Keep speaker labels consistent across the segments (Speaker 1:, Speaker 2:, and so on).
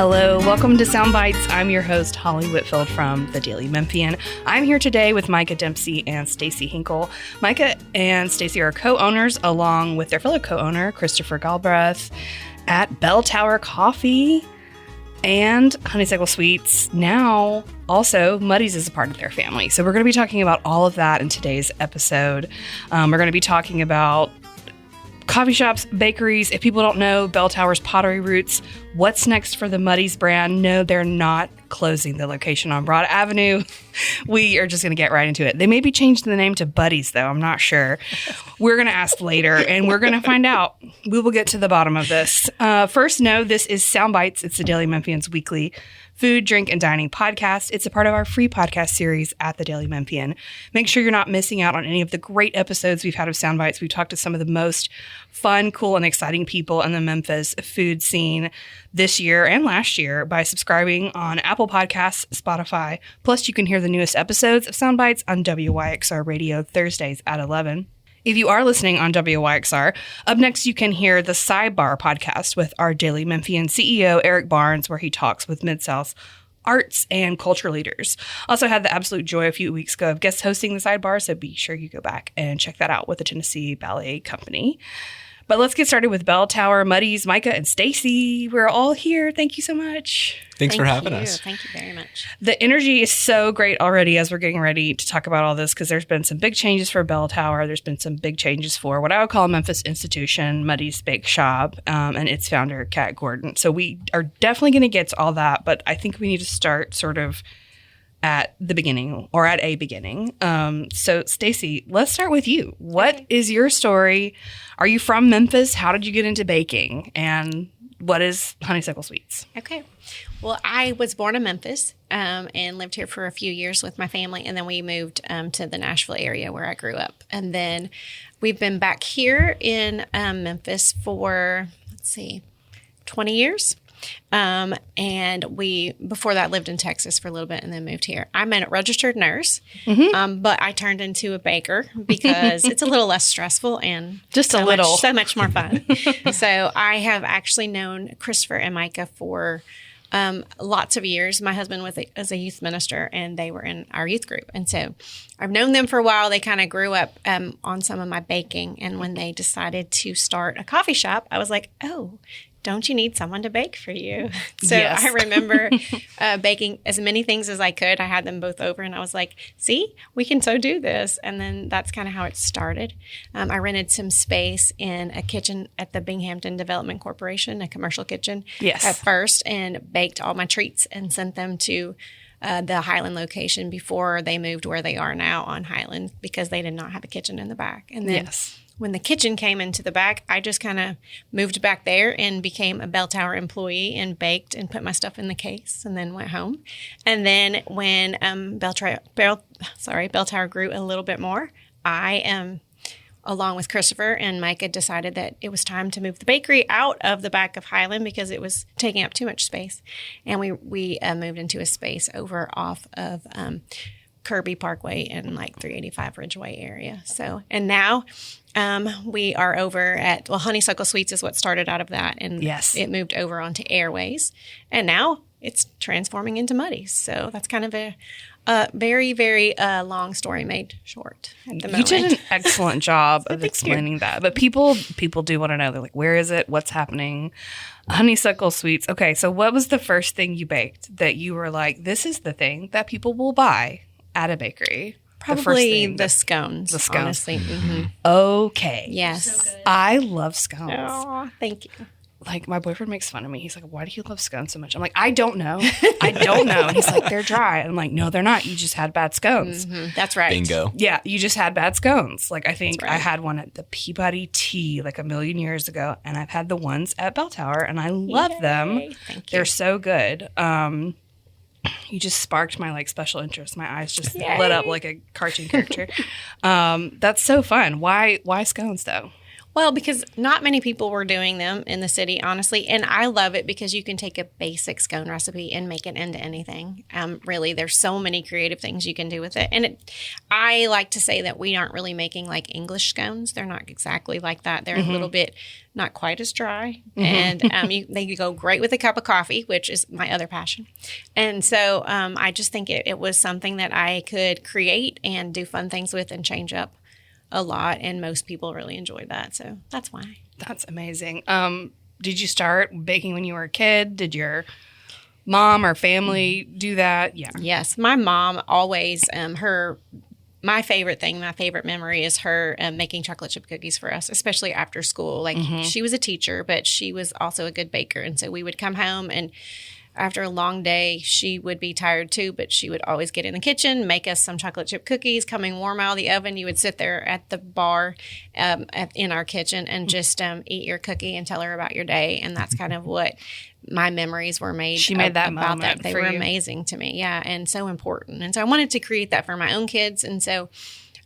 Speaker 1: Hello, welcome to Sound Bites. I'm your host, Holly Whitfield from the Daily Memphian. I'm here today with Micah Dempsey and Stacey Hinkle. Micah and Stacey are co-owners along with their fellow co-owner, Christopher Galbraith, at Belltower Coffee and Honeysuckle Sweets. Now, also, Muddy's is a part of their family. So we're going to be talking about all of that in today's episode. We're going to be talking about coffee shops, bakeries. If people don't know Belltower's pottery roots, what's next for the Muddy's brand? No, they're not closing the location on Broad Avenue. We are just going to get right into it. They may be changing the name to Buddy's, though. I'm not sure. We're going to ask later, and we're going to find out. We will get to the bottom of this. First, no, this is Sound Bites. It's the Daily Memphian's weekly food, drink, and dining podcast. It's a part of our free podcast series at the Daily Memphian. Make sure you're not missing out on any of the great episodes we've had of Sound Bites. We've talked to some of the most fun, cool, and exciting people in the Memphis food scene this year and last year by subscribing on Apple Podcasts, Spotify. Plus, you can hear the newest episodes of Sound Bites on WYXR Radio Thursdays at 11. If you are listening on WYXR, up next you can hear the Sidebar podcast with our Daily Memphian CEO, Eric Barnes, where he talks with Mid-South arts and culture leaders. Also had the absolute joy a few weeks ago of guest hosting the Sidebar, so be sure you go back and check that out with the Tennessee Ballet Company. But let's get started with Belltower, Muddy's, Micah, and Stacey. We're all here. Thank you so much.
Speaker 2: Thanks for having us.
Speaker 3: Thank you very much.
Speaker 1: The energy is so great already as we're getting ready to talk about all this because there's been some big changes for Belltower. There's been some big changes for what I would call a Memphis institution, Muddy's Bake Shop, and its founder, Kat Gordon. So we are definitely going to get to all that, but I think we need to start sort of at the beginning or at a beginning. So Stacey, let's start with you. What is your story? Are you from Memphis? How did you get into baking? And what is Honeysuckle Sweets?
Speaker 3: Okay. Well, I was born in Memphis and lived here for a few years with my family. And then we moved to the Nashville area where I grew up. And then we've been back here in Memphis for, 20 years. And we, before that, lived in Texas for a little bit and then moved here. I'm a registered nurse, but I turned into a baker because it's a little less stressful and so much more fun. So I have actually known Christopher and Micah for lots of years. My husband was a youth minister, and they were in our youth group. And so I've known them for a while. They kind of grew up on some of my baking. And when they decided to start a coffee shop, I was like, oh, don't you need someone to bake for you? So yes. I remember baking as many things as I could. I had them both over, and I was like, see, we can so do this. And then that's kind of how it started. I rented some space in a kitchen at the Binghamton Development Corporation, a commercial kitchen at first, and baked all my treats and sent them to the Highland location before they moved where they are now on Highland because they did not have a kitchen in the back. And then when the kitchen came into the back, I just kind of moved back there and became a Belltower employee and baked and put my stuff in the case and then went home. And then when Belltower grew a little bit more, I along with Christopher and Micah, decided that it was time to move the bakery out of the back of Highland because it was taking up too much space. And we moved into a space over off of Kirby Parkway in like 385 Ridgeway area. So, and now we are over at, Honeysuckle Sweets is what started out of that. And it moved over onto Airways. And now it's transforming into Muddy's. So that's kind of a very, very long story made short at the moment.
Speaker 1: You did an excellent job of explaining that. But people do want to know. They're like, where is it? What's happening? Honeysuckle Sweets. Okay, so what was the first thing you baked that you were like, this is the thing that people will buy at a bakery?
Speaker 3: Probably the scones. The scones. Honestly. Mm-hmm.
Speaker 1: Okay.
Speaker 3: Yes.
Speaker 1: So I love scones.
Speaker 3: Oh, thank you.
Speaker 1: Like, my boyfriend makes fun of me. He's like, why do you love scones so much? I'm like, I don't know. And he's like, they're dry. And I'm like, no, they're not. You just had bad scones.
Speaker 3: Mm-hmm. That's right.
Speaker 2: Bingo.
Speaker 1: Yeah, you just had bad scones. Like, I think I had one at the Peabody Tea like a million years ago. And I've had the ones at Belltower, and I love them.
Speaker 3: Thank you.
Speaker 1: They're so good. You just sparked my like special interest. My eyes just lit up like a cartoon character. That's so fun. Why scones though?
Speaker 3: Well, because not many people were doing them in the city, honestly. And I love it because you can take a basic scone recipe and make it into anything. Really, there's so many creative things you can do with it. And I like to say that we aren't really making like English scones. They're not exactly like that. They're a little bit not quite as dry. And they go great with a cup of coffee, which is my other passion. And so I just think it was something that I could create and do fun things with and change up a lot, and most people really enjoyed that, so that's why.
Speaker 1: That's amazing. Did you start baking when you were a kid? Did your mom or family do that? Yeah.
Speaker 3: Yes, my mom always my favorite memory is her making chocolate chip cookies for us, especially after school. Like she was a teacher, but she was also a good baker, and so we would come home, and after a long day, she would be tired too, but she would always get in the kitchen, make us some chocolate chip cookies coming warm out of the oven. You would sit there at the bar in our kitchen and just eat your cookie and tell her about your day. And that's kind of what my memories were made.
Speaker 1: She made that
Speaker 3: about
Speaker 1: moment
Speaker 3: that. They were amazing to me. Yeah. And so important. And so I wanted to create that for my own kids. And so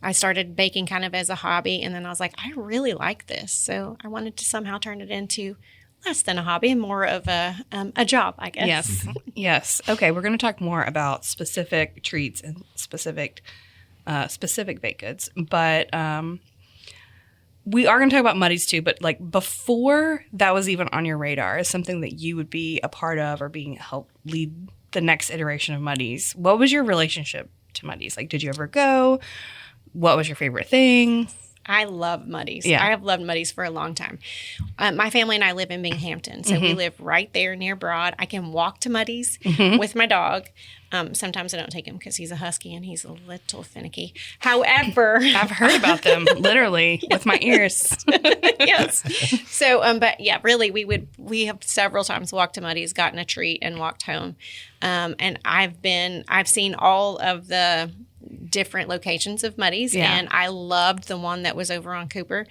Speaker 3: I started baking kind of as a hobby. And then I was like, I really like this. So I wanted to somehow turn it into less than a hobby, more of a job, I guess.
Speaker 1: Yes. Yes. Okay, we're going to talk more about specific treats and specific baked goods, but we are going to talk about Muddies too. But like before that was even on your radar as something that you would be a part of or help lead the next iteration of Muddies, what was your relationship to Muddies? Like, did you ever go? What was your favorite thing?
Speaker 3: I love Muddies.
Speaker 1: Yeah.
Speaker 3: I have loved Muddies for a long time. My family and I live in Binghamton, so we live right there near Broad. I can walk to Muddies with my dog. Sometimes I don't take him because he's a husky and he's a little finicky. However,
Speaker 1: I've heard about them literally with my ears.
Speaker 3: Yes. So, but yeah, really, we have several times walked to Muddies, gotten a treat, and walked home. And I've seen all of the different locations of Muddies, and I loved the one that was over on Cooper.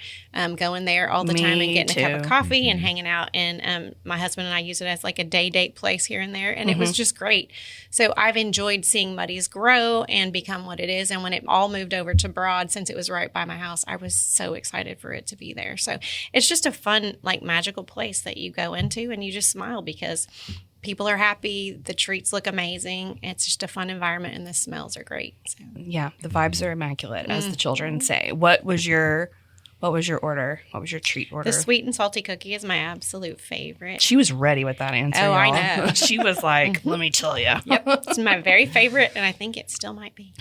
Speaker 3: Going there all the time and getting a cup of coffee and hanging out. And my husband and I use it as like a day date place here and there, and it was just great. So I've enjoyed seeing Muddies grow and become what it is. And when it all moved over to Broad, since it was right by my house, I was so excited for it to be there. So it's just a fun, like magical place that you go into and you just smile because people are happy. The treats look amazing. It's just a fun environment, and the smells are great. So.
Speaker 1: Yeah, the vibes are immaculate, as the children say. What was your order? What was your treat order?
Speaker 3: The sweet and salty cookie is my absolute favorite.
Speaker 1: She was ready with that answer.
Speaker 3: Oh,
Speaker 1: y'all.
Speaker 3: I know.
Speaker 1: She was like, "Let me tell you."
Speaker 3: Yep, it's my very favorite, and I think it still might be.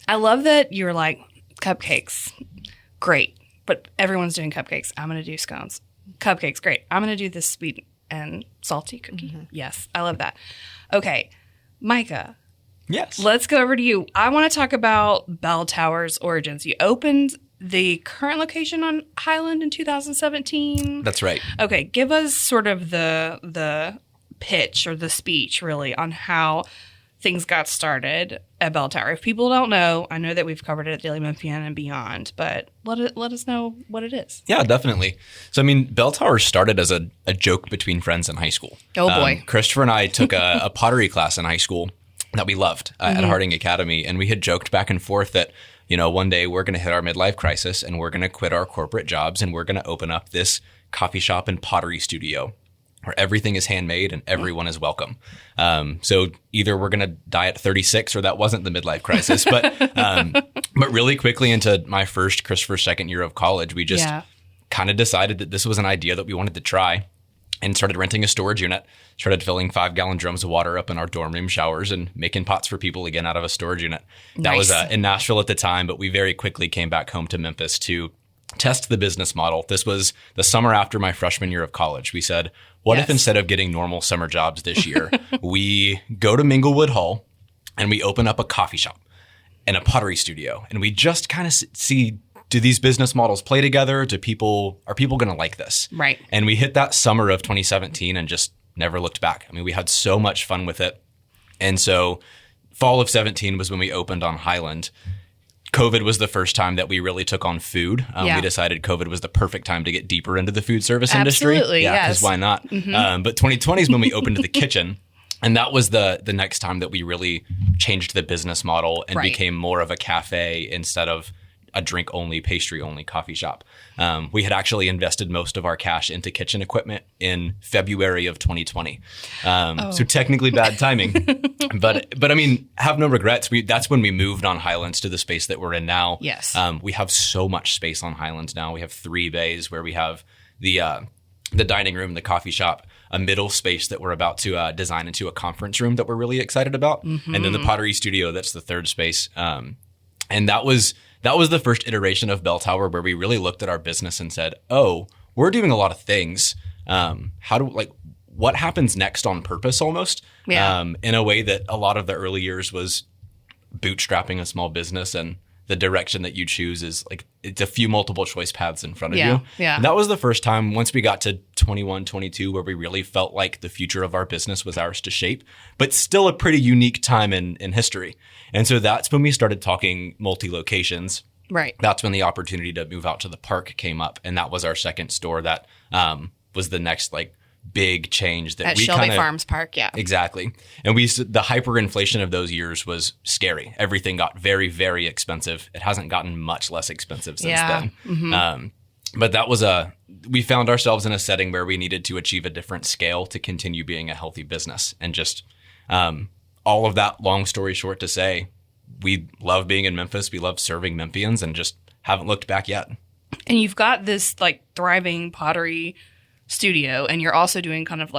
Speaker 1: I love that you're like cupcakes, great, but everyone's doing cupcakes. I'm gonna do scones. Cupcakes, great. I'm gonna do this sweet and salty cookie. Yes, I love that. Okay, Micah.
Speaker 2: Yes.
Speaker 1: Let's go over to you. I want to talk about Belltower's origins. You opened the current location on Highland in 2017.
Speaker 2: That's right.
Speaker 1: Okay, give us sort of the pitch or the speech really on how things got started at Belltower. If people don't know, I know that we've covered it at Daily Memphian and beyond, but let us know what it is.
Speaker 2: Yeah, definitely. So, I mean, Belltower started as a joke between friends in high school.
Speaker 1: Oh, boy.
Speaker 2: Christopher and I took a pottery class in high school that we loved at Harding Academy, and we had joked back and forth that, you know, one day we're going to hit our midlife crisis and we're going to quit our corporate jobs and we're going to open up this coffee shop and pottery studio where everything is handmade and everyone is welcome. So either we're going to die at 36 or that wasn't the midlife crisis. But really quickly into my first, Christopher's second year of college, we just kind of decided that this was an idea that we wanted to try and started renting a storage unit, started filling 5-gallon drums of water up in our dorm room showers and making pots for people again out of a storage unit. That was in Nashville at the time, but we very quickly came back home to Memphis to test the business model. This was the summer after my freshman year of college. We said, what if instead of getting normal summer jobs this year, we go to Minglewood Hall and we open up a coffee shop and a pottery studio, and we just kind of see, do these business models play together? Are people going to like this?
Speaker 1: Right.
Speaker 2: And we hit that summer of 2017 and just never looked back. I mean, we had so much fun with it. And so fall of 17 was when we opened on Highland. COVID was the first time that we really took on food. We decided COVID was the perfect time to get deeper into the food service industry.
Speaker 1: Absolutely,
Speaker 2: yeah, because why not? But 2020 is when we opened the kitchen. And that was the next time that we really changed the business model and became more of a cafe instead of a drink-only, pastry-only coffee shop. We had actually invested most of our cash into kitchen equipment in February of 2020. So technically bad timing. but I mean, have no regrets. That's when we moved on Highlands to the space that we're in now.
Speaker 1: Yes.
Speaker 2: We have so much space on Highlands now. We have 3 bays where we have the dining room, the coffee shop, a middle space that we're about to design into a conference room that we're really excited about, and then the pottery studio, that's the 3rd space. And that was the first iteration of Belltower where we really looked at our business and said, oh, we're doing a lot of things. What happens next on purpose almost?
Speaker 1: Yeah.
Speaker 2: In a way that a lot of the early years was bootstrapping a small business, and the direction that you choose is like, it's a few multiple choice paths in front of you.
Speaker 1: Yeah.
Speaker 2: And that was the first time, once we got to 21, 22, where we really felt like the future of our business was ours to shape, but still a pretty unique time in history. And so that's when we started talking multi-locations.
Speaker 1: Right.
Speaker 2: That's when the opportunity to move out to the park came up. And that was our second store. That was the next big change that
Speaker 1: at
Speaker 2: we
Speaker 1: Shelby Farms Park. Yeah,
Speaker 2: exactly. And the hyperinflation of those years was scary. Everything got very, very expensive. It hasn't gotten much less expensive since then. Mm-hmm. But that was we found ourselves in a setting where we needed to achieve a different scale to continue being a healthy business. And just all of that, long story short to say, we love being in Memphis. We love serving Memphians and just haven't looked back yet.
Speaker 1: And you've got this thriving pottery studio, and you're also doing kind of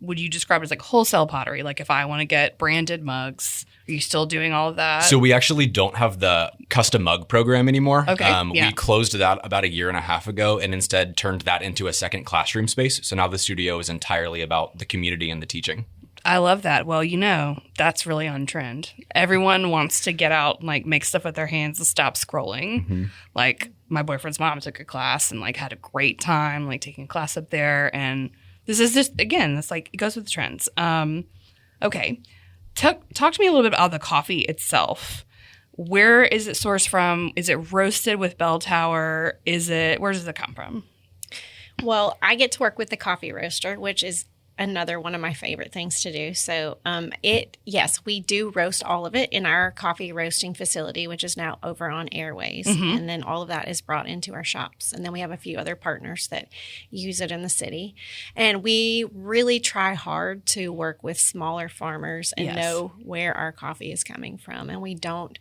Speaker 1: would you describe it as wholesale pottery? If I want to get branded mugs, are you still doing all of that?
Speaker 2: So we actually don't have the custom mug program anymore.
Speaker 1: Okay.
Speaker 2: We closed that about a year and a half ago and instead turned that into a second classroom space. So now the studio is entirely about the community and the teaching.
Speaker 1: I love that. Well, that's really on trend. Everyone wants to get out and make stuff with their hands and stop scrolling. Mm-hmm. My boyfriend's mom took a class and had a great time taking a class up there. And this is just, again, it's it goes with the trends. Okay. Talk to me a little bit about the coffee itself. Where is it sourced from? Is it roasted with Belltower? Where does it come from?
Speaker 3: Well, I get to work with the coffee roaster, which is another one of my favorite things to do. So yes, we do roast all of it in our coffee roasting facility, which is now over on Airways. Mm-hmm. And then all of that is brought into our shops. And then we have a few other partners that use it in the city. And we really try hard to work with smaller farmers and know where our coffee is coming from. And we don't,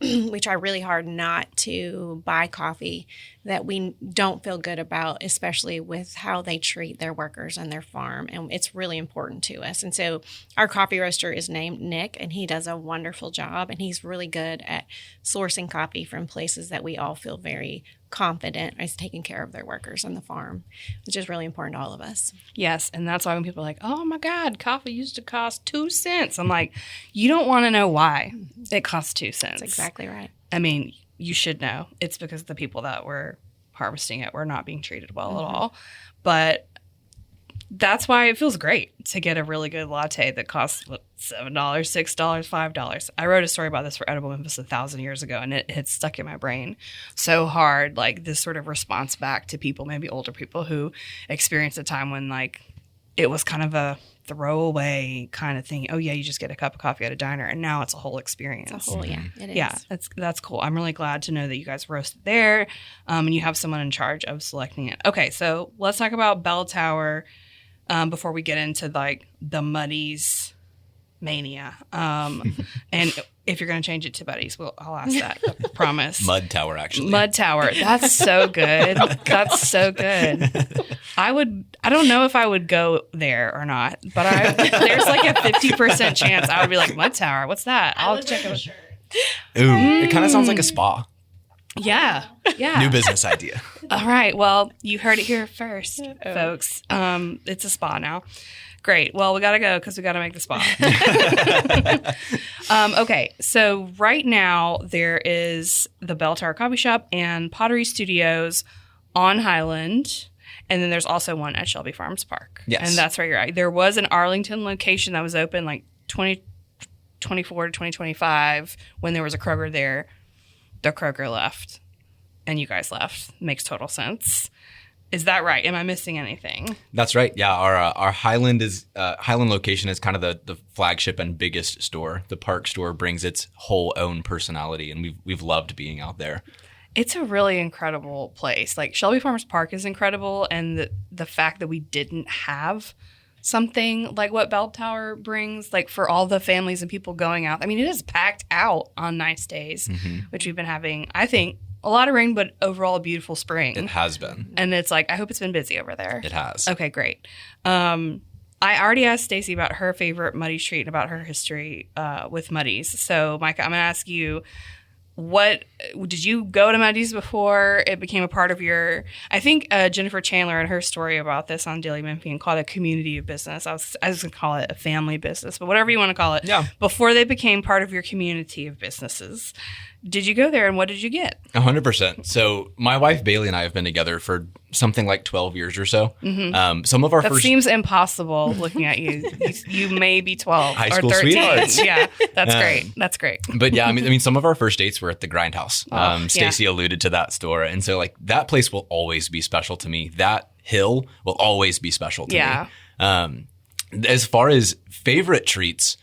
Speaker 3: we try really hard not to buy coffee that we don't feel good about, especially with how they treat their workers and their farm. And it's really important to us. And so our coffee roaster is named Nick, and he does a wonderful job. And he's really good at sourcing coffee from places that we all feel very confident is taking care of their workers on the farm, which is really important to all of us.
Speaker 1: Yes. And that's why when people are like, oh my God, coffee used to cost 2 cents. I'm like, you don't want to know why it costs 2 cents.
Speaker 3: That's exactly right.
Speaker 1: I mean, you should know. It's because the people that were harvesting it were not being treated well at all. But that's why it feels great to get a really good latte that costs $7, $6, $5. I wrote a story about this for Edible Memphis 1,000 years ago, and it had stuck in my brain so hard, this sort of response back to people, maybe older people who experienced a time when it was kind of a throwaway kind of thing. Oh yeah, you just get a cup of coffee at a diner, and now it's a whole experience.
Speaker 3: It's a whole, it is.
Speaker 1: Yeah, that's cool. I'm really glad to know that you guys roast there, and you have someone in charge of selecting it. Okay, so let's talk about Belltower before we get into the Muddies mania. And if you're going to change it to Buddies, I'll ask that. I promise.
Speaker 2: Mud Tower, actually.
Speaker 1: Mud Tower. That's so good. That's so good. I don't know if I would go there or not, but there's a 50% chance I would be like, Mud Tower, what's that? I'll check it out.
Speaker 2: Ooh, it kind of sounds like a spa.
Speaker 1: Yeah.
Speaker 2: New business idea.
Speaker 1: All right. Well, you heard it here first, folks. It's a spa now. Great. Well, we got to go because we got to make the spa. Okay. So right now there is the Belltower Coffee Shop and Pottery Studios on Highland. And then there's also one at Shelby Farms Park.
Speaker 2: Yes.
Speaker 1: And that's where you're at. There was an Arlington location that was open 2024 to 2025 when there was a Kroger there. The Kroger left and you guys left. Makes total sense. Is that right? Am I missing anything?
Speaker 2: That's right. Yeah, our Highland location is kind of the flagship and biggest store. The park store brings its whole own personality, and we've loved being out there.
Speaker 1: It's a really incredible place. Like Shelby Farms Park is incredible, and the fact that we didn't have something like what Belltower brings, like for all the families and people going out. I mean, it is packed out on nice days, which we've been having, I think, a lot of rain, but overall a beautiful spring.
Speaker 2: It has been.
Speaker 1: And it's like, I hope it's been busy over there.
Speaker 2: It has.
Speaker 1: Okay, great. I already asked Stacey about her favorite Muddy's treat and about her history with Muddy's. So, Micah, I'm going to ask you, what did you go to Muddy's before it became a part of your? I think Jennifer Chandler in her story about this on Daily Memphian called it a community of business. I was going to call it a family business, but whatever you want to call it.
Speaker 2: Yeah.
Speaker 1: Before they became part of your community of businesses, did you go there and what did you get?
Speaker 2: 100%. So my wife Bailey and I have been together for something like 12 years or so. Some of our
Speaker 1: That
Speaker 2: first
Speaker 1: seems impossible looking at you. You may be 12
Speaker 2: high
Speaker 1: or
Speaker 2: school
Speaker 1: 13.
Speaker 2: sweethearts.
Speaker 1: Yeah, that's great. That's great.
Speaker 2: But yeah, I mean, some of our first dates were at the Grindhouse.
Speaker 1: Oh,
Speaker 2: Stacey alluded to that store, and so like that place will always be special to me. That hill will always be special to me. As far as favorite treats,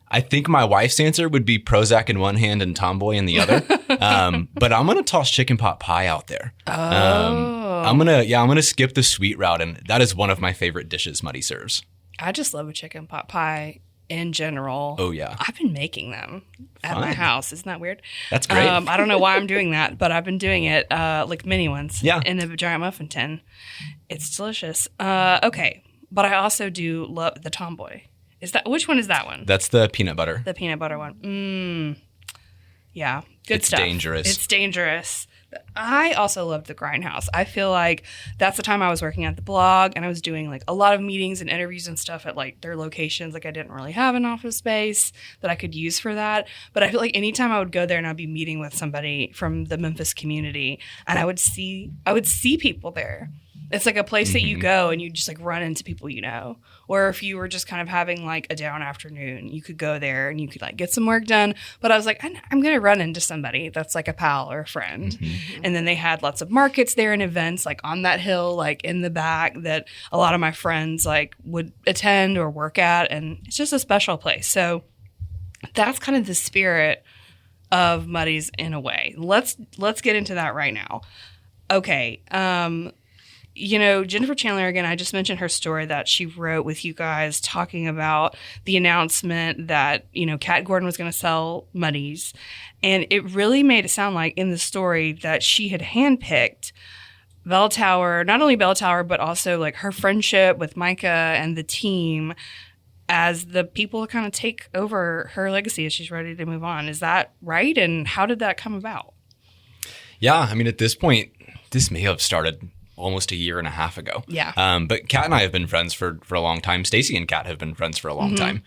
Speaker 2: I think my wife's answer would be Prozac in one hand and Tomboy in the other. But I'm gonna toss chicken pot pie out there. I'm gonna skip the sweet route, and that is one of my favorite dishes Muddy serves.
Speaker 1: I just love a chicken pot pie in general.
Speaker 2: Oh yeah,
Speaker 1: I've been making them at my house. Isn't that weird?
Speaker 2: That's great.
Speaker 1: I don't know why I'm doing that, but I've been doing it like mini ones.
Speaker 2: Yeah.
Speaker 1: In the giant muffin tin. It's delicious. Okay, but I also do love the Tomboy. Which one is that one?
Speaker 2: That's the peanut butter.
Speaker 1: The peanut butter one. Yeah, good
Speaker 2: It's
Speaker 1: stuff.
Speaker 2: dangerous.
Speaker 1: It's dangerous. I also love the Grindhouse. I feel like that's the time I was working at the blog and I was doing like a lot of meetings and interviews and stuff at like their locations. Like I didn't really have an office space that I could use for that. But I feel like anytime I would go there and I'd be meeting with somebody from the Memphis community and I would see people there. It's like a place that you go and you just like run into people you know. Or if you were just kind of having like a down afternoon, you could go there and you could like get some work done. But I was like, I'm going to run into somebody that's like a pal or a friend. And then they had lots of markets there and events like on that hill, like in the back that a lot of my friends like would attend or work at. And it's just a special place. So that's kind of the spirit of Muddy's in a way. Let's get into that right now. Okay. You know, Jennifer Chandler, again, I just mentioned her story that she wrote with you guys talking about the announcement that, you know, Kat Gordon was going to sell Muddy's. And it really made it sound like in the story that she had handpicked Belltower, not only Belltower, but also like her friendship with Micah and the team as the people to kind of take over her legacy as she's ready to move on. Is that right? And how did that come about?
Speaker 2: Yeah, I mean, at this point, this may have started almost a year and a half ago.
Speaker 1: Yeah.
Speaker 2: But Kat and I have been friends for a long time. Stacey and Kat have been friends for a long time.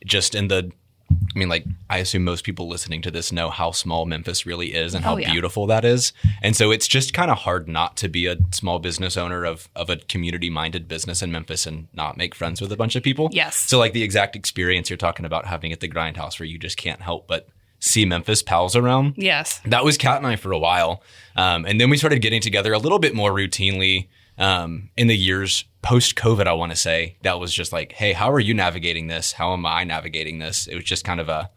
Speaker 2: Just in the, I mean, like, I assume most people listening to this know how small Memphis really is and how beautiful that is. And so it's just kind of hard not to be a small business owner of a community-minded business in Memphis and not make friends with a bunch of people.
Speaker 1: Yes.
Speaker 2: So like the exact experience you're talking about having at the Grindhouse where you just can't help but see Memphis pals around.
Speaker 1: Yes.
Speaker 2: That was Kat and I for a while. And then we started getting together a little bit more routinely in the years post-COVID, I want to say. That was just like, hey, how are you navigating this? How am I navigating this? It was just kind of a,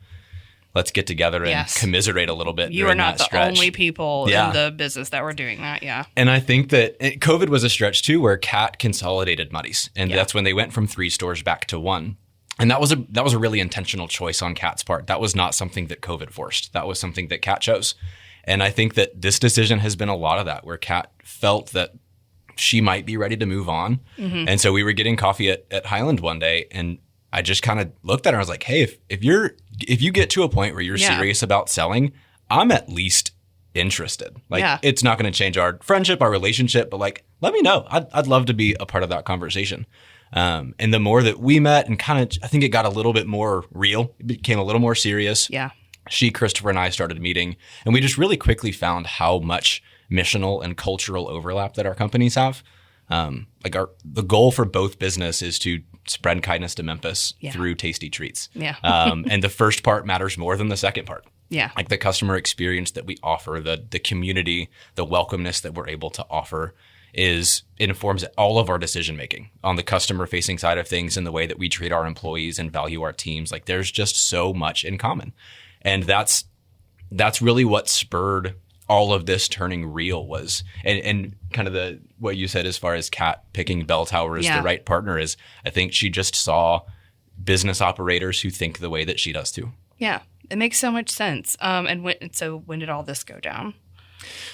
Speaker 2: let's get together and commiserate a little bit.
Speaker 1: You are not the
Speaker 2: stretch.
Speaker 1: only people in the business that were doing that,
Speaker 2: And I think that COVID was a stretch too where Kat consolidated Muddy's. And that's when they went from 3 stores back to 1. And that was a really intentional choice on Kat's part. That was not something that COVID forced. That was something that Kat chose. And I think that this decision has been a lot of that, where Kat felt that she might be ready to move on. And so we were getting coffee at Highland one day, and I just kind of looked at her and I was like, hey, if you get to a point where you're serious about selling, I'm at least interested. Like, it's not going to change our friendship, our relationship, but like, let me know. I'd love to be a part of that conversation. And the more that we met and kind of, I think it got a little bit more real. It became a little more serious.
Speaker 1: Yeah.
Speaker 2: She, Christopher, and I started meeting, and we just really quickly found how much missional and cultural overlap that our companies have. The goal for both business is to spread kindness to Memphis through tasty treats.
Speaker 1: Yeah.
Speaker 2: And the first part matters more than the second part.
Speaker 1: Yeah.
Speaker 2: Like the customer experience that we offer, the community, the welcomeness that we're able to offer informs all of our decision making on the customer facing side of things and the way that we treat our employees and value our teams. Like there's just so much in common. And that's really what spurred all of this turning real was, and kind of what you said as far as Kat picking Belltower as the right partner is, I think she just saw business operators who think the way that she does too.
Speaker 1: Yeah, it makes so much sense. So when did all this go down?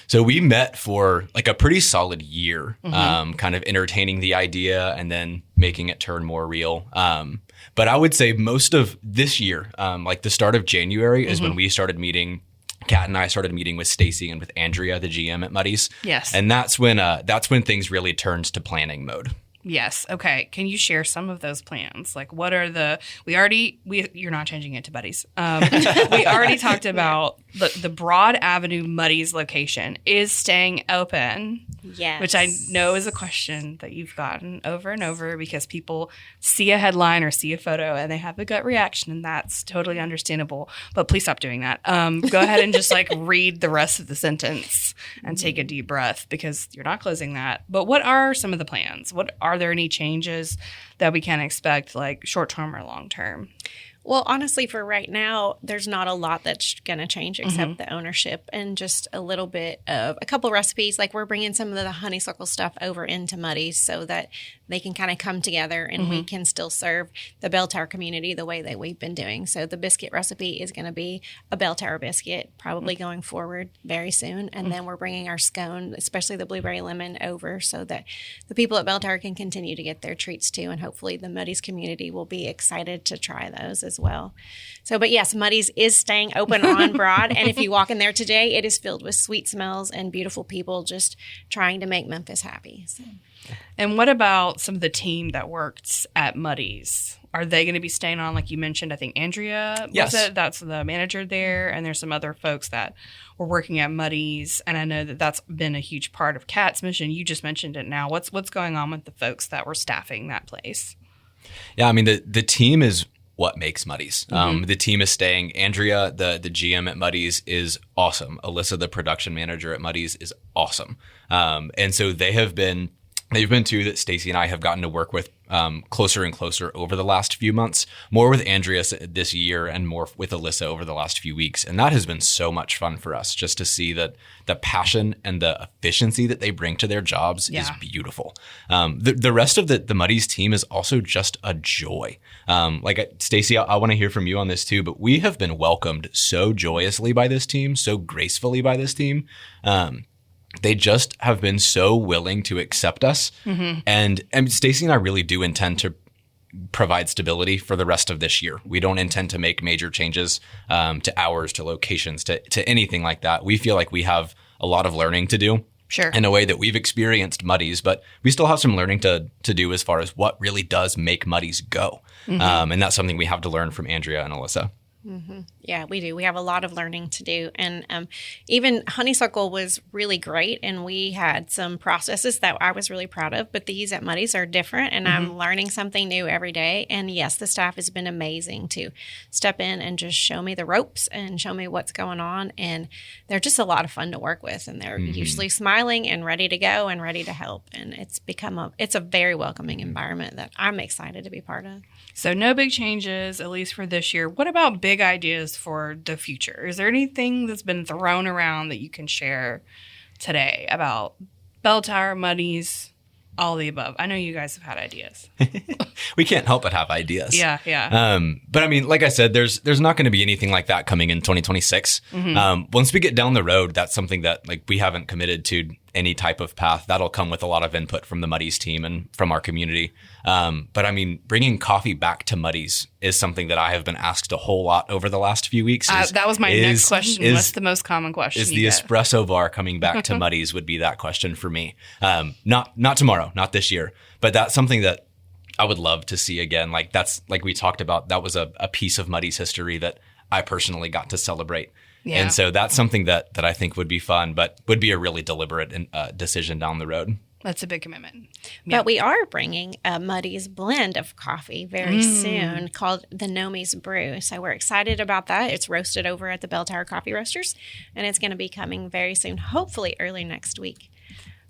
Speaker 2: So we met for like a pretty solid year, kind of entertaining the idea and then making it turn more real. But I would say most of this year, like the start of January is when we started meeting. Kat and I started meeting with Stacey and with Andrea, the GM at Muddy's.
Speaker 1: Yes.
Speaker 2: And that's when things really turns to planning mode.
Speaker 1: Yes. Okay. Can you share some of those plans? Like what are you're not changing it to Buddies. We already talked about the Broad Avenue Muddy's location is staying open.
Speaker 3: Yes.
Speaker 1: Which I know is a question that you've gotten over and over because people see a headline or see a photo and they have a gut reaction, and that's totally understandable. But please stop doing that. Go ahead and just read the rest of the sentence and take a deep breath because you're not closing that. But what are some of the plans? Are there any changes that we can expect, like short-term or long-term?
Speaker 3: Well, honestly, for right now, there's not a lot that's going to change except the ownership and just a little bit of a couple recipes. Like we're bringing some of the honeysuckle stuff over into Muddy's so that they can kind of come together and we can still serve the Belltower community the way that we've been doing. So the biscuit recipe is going to be a Belltower biscuit, probably going forward very soon. And then we're bringing our scone, especially the blueberry lemon, over so that the people at Belltower can continue to get their treats too. And hopefully the Muddy's community will be excited to try those as well. So, but yes, Muddy's is staying open on Broad. And if you walk in there today, it is filled with sweet smells and beautiful people just trying to make Memphis happy. So.
Speaker 1: And what about some of the team that works at Muddy's? Are they going to be staying on, like you mentioned? I think Andrea was it. That's the manager there. And there's some other folks that were working at Muddy's. And I know that that's been a huge part of Kat's mission. You just mentioned it now. What's going on with the folks that were staffing that place?
Speaker 2: Yeah, I mean, the team is what makes Muddy's. The team is staying. Andrea, the GM at Muddy's, is awesome. Alyssa, the production manager at Muddy's, is awesome. And so they've been two that Stacey and I have gotten to work with closer and closer over the last few months, more with Andrea this year and more with Alyssa over the last few weeks. And that has been so much fun for us just to see that the passion and the efficiency that they bring to their jobs is beautiful. The rest of the Muddy's team is also just a joy. Like Stacey, I want to hear from you on this too, but we have been welcomed so joyously by this team, so gracefully by this team. They just have been so willing to accept us. And Stacey and I really do intend to provide stability for the rest of this year. We don't intend to make major changes to hours, to locations, to anything like that. We feel like we have a lot of learning to do.
Speaker 1: Sure.
Speaker 2: In a way that we've experienced Muddy's, but we still have some learning to do as far as what really does make Muddy's go. And that's something we have to learn from Andrea and Alyssa.
Speaker 3: Yeah, we do. We have a lot of learning to do. And even Honeysuckle was really great. And we had some processes that I was really proud of. But these at Muddy's are different. And I'm learning something new every day. And yes, the staff has been amazing to step in and just show me the ropes and show me what's going on. And they're just a lot of fun to work with. And they're usually smiling and ready to go and ready to help. And it's a very welcoming environment that I'm excited to be part of.
Speaker 1: So no big changes, at least for this year. What about big ideas for the future? Is there anything that's been thrown around that you can share today about Belltower, Muddy's, all the above? I know you guys have had ideas.
Speaker 2: We can't help but have ideas.
Speaker 1: Yeah.
Speaker 2: But I mean, like I said, there's not going to be anything like that coming in 2026. Once we get down the road, that's something that we haven't committed to any type of path. That'll come with a lot of input from the Muddy's team and from our community. But I mean, bringing coffee back to Muddy's is something that I have been asked a whole lot over the last few weeks.
Speaker 1: That was my next question. What's the most common question?
Speaker 2: Is the espresso bar coming back to Muddy's would be that question for me. Not tomorrow, not this year, but that's something that I would love to see again. That's like we talked about, that was a piece of Muddy's history that I personally got to celebrate. Yeah. And so that's something that I think would be fun, but would be a really deliberate decision down the road.
Speaker 1: That's a big commitment.
Speaker 3: Yeah. But we are bringing a Muddy's blend of coffee very soon called the Nomi's Brew. So we're excited about that. It's roasted over at the Belltower Coffee Roasters, and it's going to be coming very soon, hopefully early next week.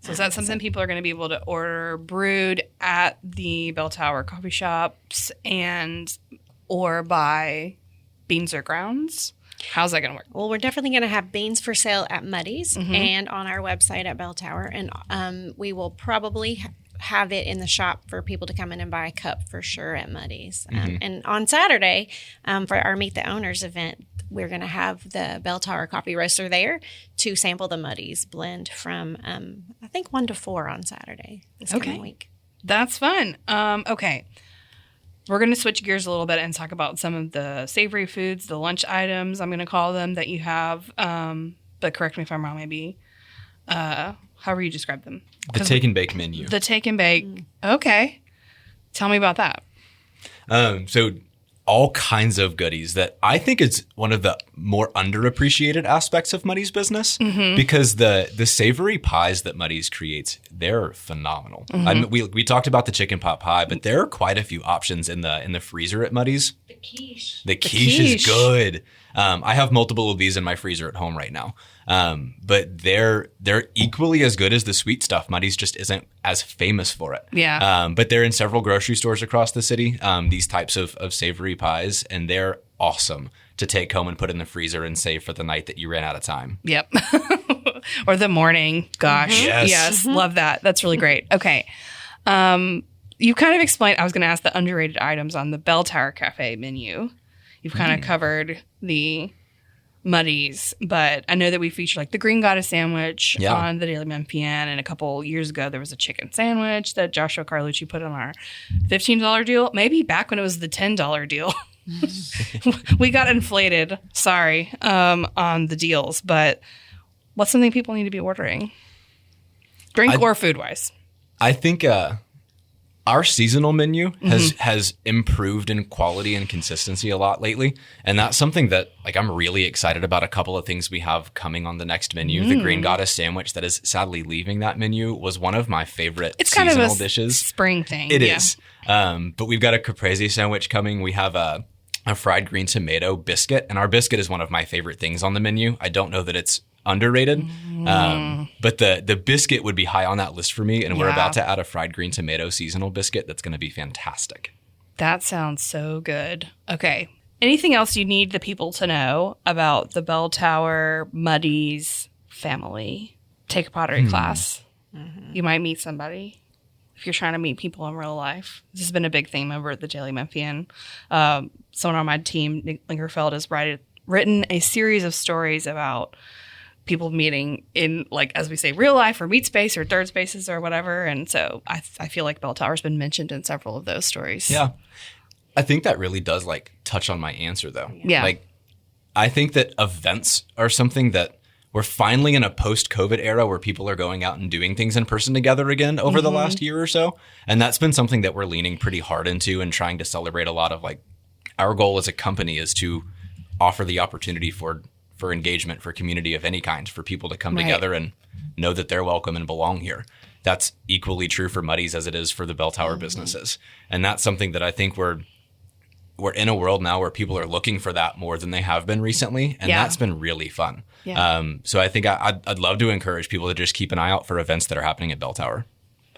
Speaker 1: So is that something people are going to be able to order brewed at the Belltower coffee shops or buy beans or grounds? How's that going to work?
Speaker 3: Well, we're definitely going to have beans for sale at Muddy's and on our website at Belltower. And we will probably have it in the shop for people to come in and buy a cup for sure at Muddy's. And on Saturday, for our Meet the Owners event, we're going to have the Belltower Coffee Roaster there to sample the Muddy's blend from, I think, 1 to 4 on Saturday this coming week.
Speaker 1: That's fun. Okay. We're going to switch gears a little bit and talk about some of the savory foods, the lunch items, I'm going to call them, that you have. But correct me if I'm wrong, maybe. However you describe them.
Speaker 2: The take and bake menu.
Speaker 1: The take and bake. Okay. Tell me about that.
Speaker 2: So all kinds of goodies that I think is one of the more underappreciated aspects of Muddy's business, because the savory pies that Muddy's creates, they're phenomenal. I mean, we talked about the chicken pot pie, but there are quite a few options in the freezer at Muddy's. The quiche is good. I have multiple of these in my freezer at home right now. But they're equally as good as the sweet stuff. Muddy's just isn't as famous for it.
Speaker 1: Yeah.
Speaker 2: But they're in several grocery stores across the city, these types of savory pies, and they're awesome to take home and put in the freezer and save for the night that you ran out of time.
Speaker 1: Yep. Or the morning. Gosh. Yes. Love that. That's really great. Okay. You kind of explained, I was going to ask the underrated items on the Belltower Cafe menu. You've kind of covered the Muddy's, but I know that we feature like the Green Goddess sandwich on the Daily Memphian, and a couple years ago there was a chicken sandwich that Joshua Carlucci put on our $15 deal, maybe back when it was the $10 deal. We got inflated, on the deals, but what's something people need to be ordering? Drink or food-wise?
Speaker 2: I think our seasonal menu has improved in quality and consistency a lot lately. And that's something that I'm really excited about. A couple of things we have coming on the next menu. The Green Goddess sandwich that is sadly leaving that menu was one of my favorite seasonal dishes.
Speaker 1: Spring thing.
Speaker 2: It is. But we've got a caprese sandwich coming. We have a fried green tomato biscuit. And our biscuit is one of my favorite things on the menu. I don't know that it's underrated, but the biscuit would be high on that list for me, and we're about to add a fried green tomato seasonal biscuit that's going to be fantastic.
Speaker 1: That sounds so good. Okay, anything else you need the people to know about the Belltower Muddy's family? Take a pottery class. You might meet somebody if you're trying to meet people in real life. This has been a big theme over at the Daily Memphian. Someone on my team, Nick Lingerfeld, has written a series of stories about people meeting in, as we say, real life or meet space or third spaces or whatever. And so I feel like Belltower's been mentioned in several of those stories.
Speaker 2: Yeah. I think that really does touch on my answer though.
Speaker 1: Yeah.
Speaker 2: I think that events are something that we're finally in a post-COVID era where people are going out and doing things in person together again over the last year or so. And that's been something that we're leaning pretty hard into and trying to celebrate a lot of. Our goal as a company is to offer the opportunity for engagement, for community of any kind, for people to come together and know that they're welcome and belong here. That's equally true for Muddy's as it is for the Belltower businesses. And that's something that I think we're in a world now where people are looking for that more than they have been recently. And that's been really fun. Yeah. So I think I'd love to encourage people to just keep an eye out for events that are happening at Belltower.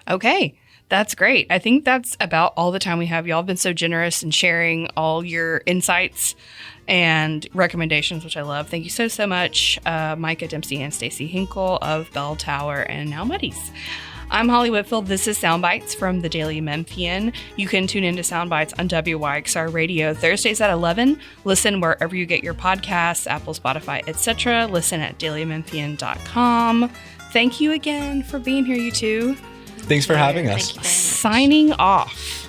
Speaker 2: Okay.
Speaker 1: That's great. I think that's about all the time we have. Y'all have been so generous in sharing all your insights and recommendations, which I love. Thank you so much, Micah, Dempsey, and Stacey Hinkle of Belltower and now Muddy's. I'm Holly Whitfield. This is Soundbites from the Daily Memphian. You can tune into Soundbites on WYXR Radio Thursdays at 11. Listen wherever you get your podcasts, Apple, Spotify, etc. Listen at dailymemphian.com. Thank you again for being here, you two.
Speaker 2: Thanks for having us.
Speaker 3: Thank you very much.
Speaker 1: Signing off.